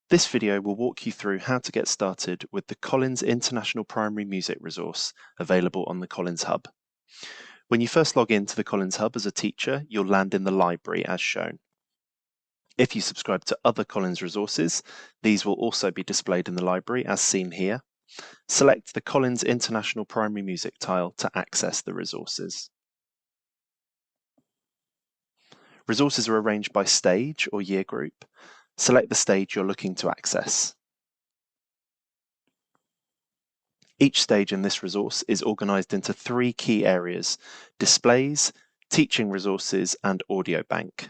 This video will walk you through how to get started with the Collins International Primary Music resource available on the Collins Hub. When you first log into the Collins Hub as a teacher, you'll land in the library as shown. If you subscribe to other Collins resources, these will also be displayed in the library as seen here. Select the Collins International Primary Music tile to access the resources. Resources are arranged by stage or year group. Select the stage you're looking to access. Each stage in this resource is organised into three key areas: displays, teaching resources, and audio bank.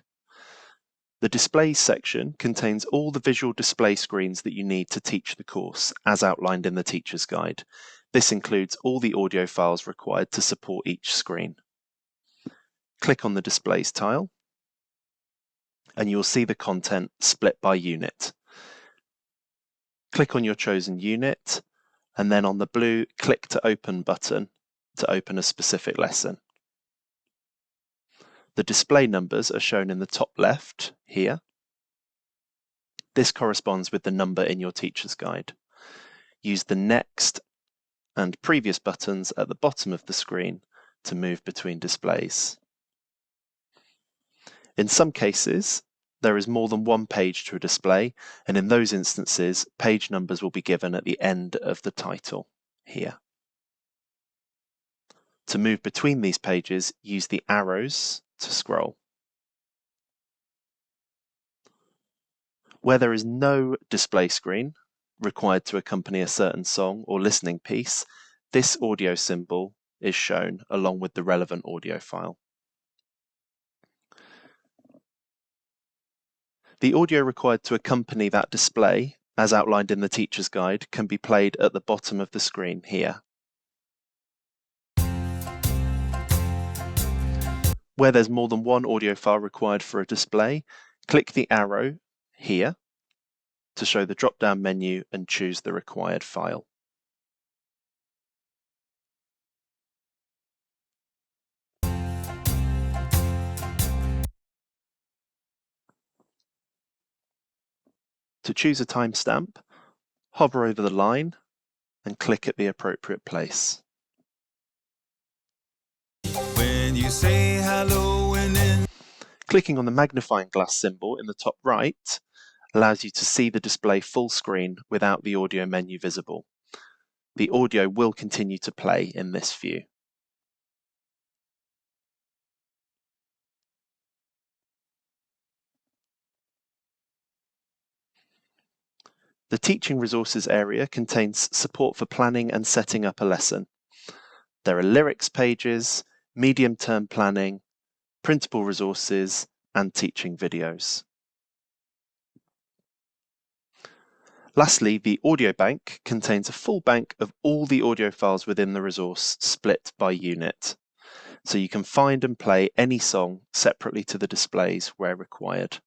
The displays section contains all the visual display screens that you need to teach the course, as outlined in the teacher's guide. This includes all the audio files required to support each screen. Click on the displays tile, and you'll see the content split by unit. Click on your chosen unit, and then on the blue Click to Open button to open a specific lesson. The display numbers are shown in the top left here. This corresponds with the number in your teacher's guide. Use the Next and Previous buttons at the bottom of the screen to move between displays. In some cases, there is more than one page to a display, and in those instances, page numbers will be given at the end of the title here. To move between these pages, use the arrows to scroll. Where there is no display screen required to accompany a certain song or listening piece, this audio symbol is shown along with the relevant audio file. The audio required to accompany that display, as outlined in the teacher's guide, can be played at the bottom of the screen here. Where there's more than one audio file required for a display, click the arrow here to show the drop-down menu and choose the required file. To choose a timestamp, hover over the line and click at the appropriate place. When you say hello and then... Clicking on the magnifying glass symbol in the top right allows you to see the display full screen without the audio menu visible. The audio will continue to play in this view. The Teaching Resources area contains support for planning and setting up a lesson. There are lyrics pages, medium-term planning, printable resources, and teaching videos. Lastly, the audio bank contains a full bank of all the audio files within the resource split by unit, so you can find and play any song separately to the displays where required.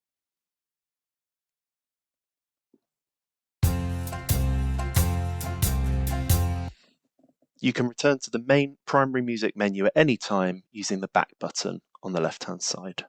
You can return to the main primary music menu at any time using the back button on the left-hand side.